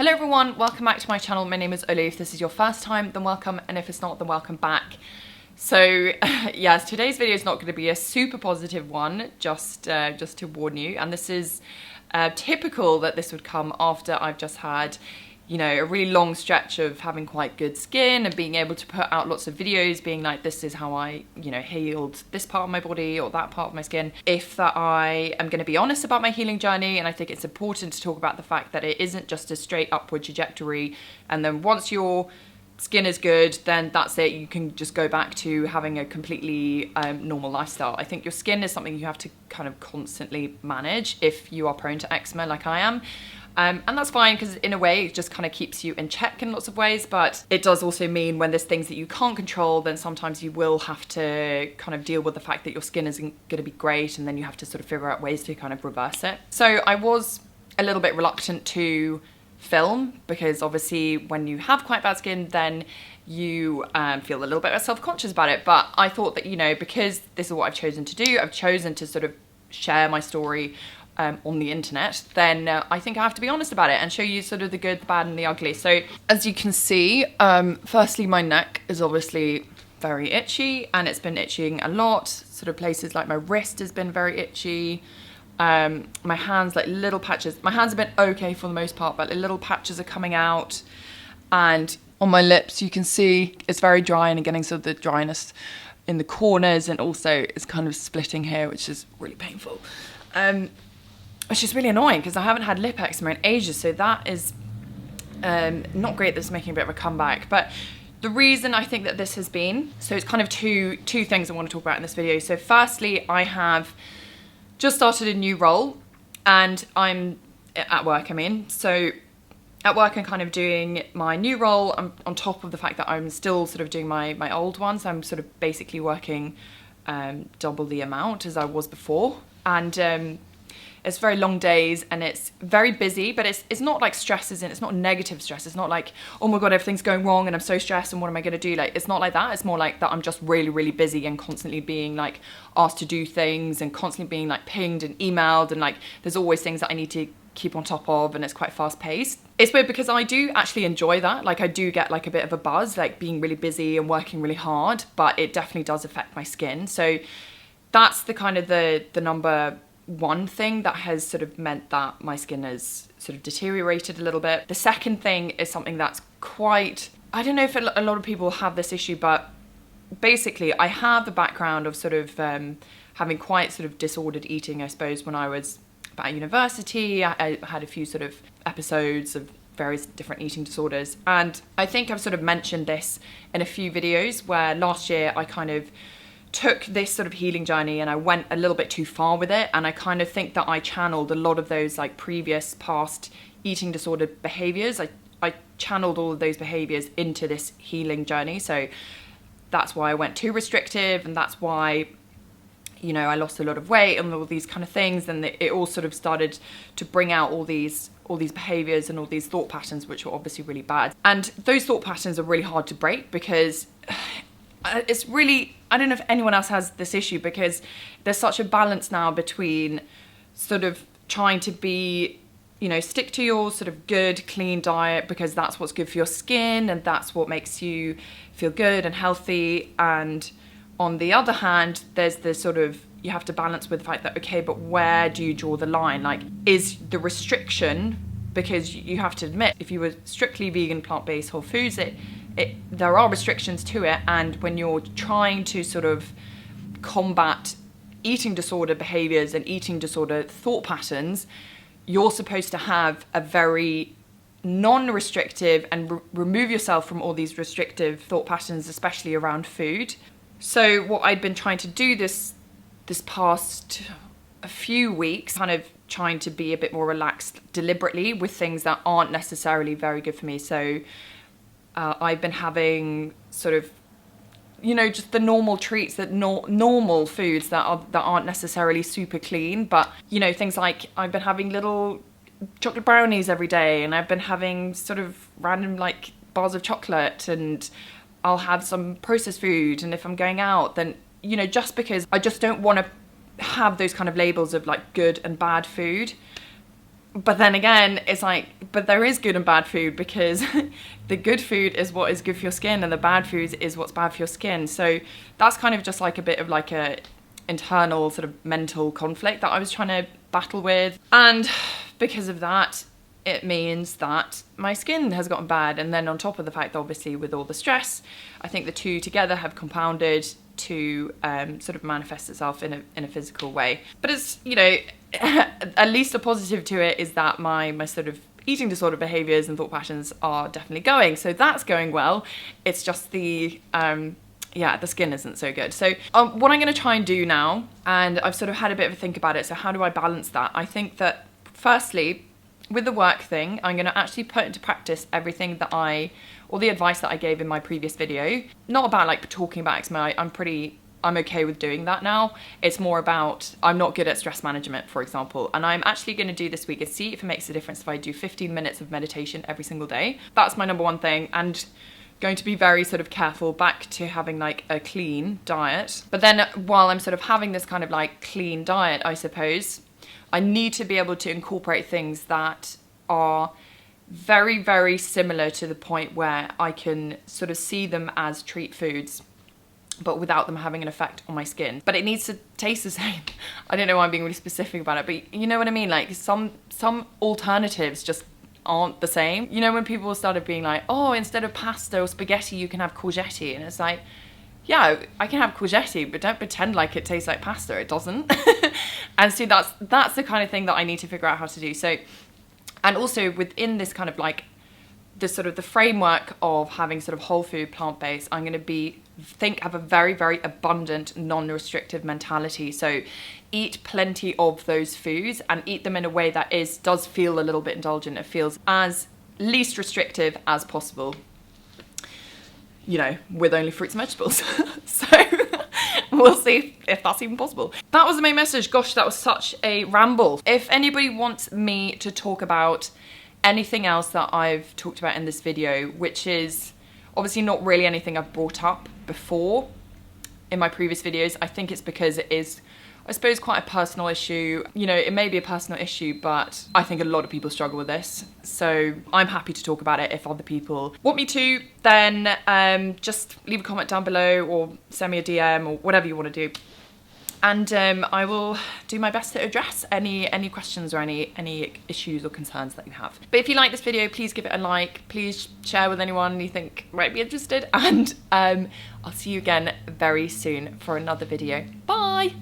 Hello everyone, welcome back to my channel. My name is Oli. If this is your first time, then welcome, and if it's not, then welcome back. So yes, today's video is not going to be a super positive one, just to warn you. And this is typical that this would come after I've just had, you know, a really long stretch of having quite good skin and being able to put out lots of videos being like, this is how I, you know, healed this part of my body or that part of my skin. If that I am going to be honest about my healing journey, and I think it's important to talk about the fact that it isn't just a straight upward trajectory, and then once your skin is good, then that's it. You can just go back to having a completely normal lifestyle. I think your skin is something you have to kind of constantly manage if you are prone to eczema like I am. And that's fine, because in a way it just kind of keeps you in check in lots of ways, but it does also mean when there's things that you can't control, then sometimes you will have to kind of deal with the fact that your skin isn't going to be great, and then you have to sort of figure out ways to kind of reverse it. So I was a little bit reluctant to film, because obviously when you have quite bad skin, then you feel a little bit self-conscious about it. But I thought that, you know, because this is what I've chosen to do, I've chosen to sort of share my story on the internet, then I think I have to be honest about it and show you sort of the good, the bad and the ugly. So as you can see, firstly my neck is obviously very itchy, and it's been itching a lot. Sort of places like my wrist has been very itchy. My hands, like little patches. My hands have been okay for the most part, but little patches are coming out. And on my lips, you can see it's very dry and getting sort of the dryness in the corners, and also it's kind of splitting here, which is really painful. Which is really annoying because I haven't had lip eczema in ages, so that is not great. That's making a bit of a comeback. But the reason I think that this has been, so it's kind of two things I want to talk about in this video. So firstly, I have just started a new role, and I'm at work, so at work I'm kind of doing my new role on top of the fact that I'm still sort of doing my old one. So I'm sort of basically working double the amount as I was before, and it's very long days and it's very busy, but it's not like stress isn't, it's not negative stress. It's not like, oh my God, everything's going wrong and I'm so stressed and what am I going to do? Like, it's not like that. It's more like that I'm just really, really busy and constantly being like asked to do things and constantly being like pinged and emailed, and like there's always things that I need to keep on top of, and it's quite fast paced. It's weird because I do actually enjoy that. Like I do get like a bit of a buzz, like being really busy and working really hard, but it definitely does affect my skin. So that's the kind of the number one thing that has sort of meant that my skin has sort of deteriorated a little bit. The second thing is something that's quite, I don't know if a lot of people have this issue, but basically I have the background of sort of having quite sort of disordered eating, I suppose. When I was at university, I had a few sort of episodes of various different eating disorders, and I think I've sort of mentioned this in a few videos where last year I kind of took this sort of healing journey and I went a little bit too far with it, and I kind of think that I channeled a lot of those like previous past eating disorder behaviors. I channeled all of those behaviors into this healing journey, so that's why I went too restrictive, and that's why, you know, I lost a lot of weight and all these kind of things, and it all sort of started to bring out all these behaviors and all these thought patterns, which were obviously really bad. And those thought patterns are really hard to break because it's really, I don't know if anyone else has this issue, because there's such a balance now between sort of trying to be, you know, stick to your sort of good, clean diet because that's what's good for your skin and that's what makes you feel good and healthy. And on the other hand, there's this sort of, you have to balance with the fact that, okay, but where do you draw the line? Like, is the restriction, because you have to admit, if you were strictly vegan, plant-based, whole foods, there are restrictions to it, and when you're trying to sort of combat eating disorder behaviors and eating disorder thought patterns, you're supposed to have a very non-restrictive and remove yourself from all these restrictive thought patterns, especially around food. So what I'd been trying to do this past a few weeks, kind of trying to be a bit more relaxed deliberately with things that aren't necessarily very good for me. So I've been having sort of, you know, just the normal treats, that normal foods that aren't necessarily super clean, but, you know, things like I've been having little chocolate brownies every day, and I've been having sort of random like bars of chocolate, and I'll have some processed food, and if I'm going out, then, you know, just because I just don't want to have those kind of labels of like good and bad food. But then again, it's like But there is good and bad food, because the good food is what is good for your skin and the bad food is what's bad for your skin. So that's kind of just like a bit of like a internal sort of mental conflict that I was trying to battle with. And because of that, it means that my skin has gotten bad. And then on top of the fact that obviously with all the stress, I think the two together have compounded to sort of manifest itself in a physical way. But it's, you know, at least a positive to it is that my sort of eating disorder behaviors and thought patterns are definitely going. So that's going well. It's just the skin isn't so good. So what I'm going to try and do now, and I've sort of had a bit of a think about it, so how do I balance that? I think that firstly, with the work thing, I'm going to actually put into practice everything that all the advice that I gave in my previous video. Not about like talking about eczema, I'm okay with doing that now. It's more about, I'm not good at stress management, for example, and I'm actually going to do this week is see if it makes a difference if I do 15 minutes of meditation every single day. That's my number one thing, and going to be very sort of careful back to having like a clean diet. But then while I'm sort of having this kind of like clean diet, I suppose, I need to be able to incorporate things that are very, very similar to the point where I can sort of see them as treat foods, but without them having an effect on my skin. But it needs to taste the same. I don't know why I'm being really specific about it, but you know what I mean? Like some alternatives just aren't the same. You know, when people started being like, oh, instead of pasta or spaghetti, you can have courgette. And it's like, yeah, I can have courgette, but don't pretend like it tastes like pasta. It doesn't. And so that's the kind of thing that I need to figure out how to do. So, and also within this kind of like the sort of the framework of having sort of whole food, plant-based, I'm going to have a very, very abundant, non-restrictive mentality. So eat plenty of those foods and eat them in a way that does feel a little bit indulgent. It feels as least restrictive as possible, you know, with only fruits and vegetables. So we'll see if that's even possible. That was the main message. Gosh, that was such a ramble. If anybody wants me to talk about anything else that I've talked about in this video, which is obviously not really anything I've brought up before in my previous videos, I think it's because it is, I suppose, quite a personal issue. You know, it may be a personal issue, but I think a lot of people struggle with this. So I'm happy to talk about it. If other people want me to, then just leave a comment down below or send me a DM or whatever you want to do. And I will do my best to address any questions or any issues or concerns that you have. But if you like this video, please give it a like. Please share with anyone you think might be interested. And I'll see you again very soon for another video. Bye!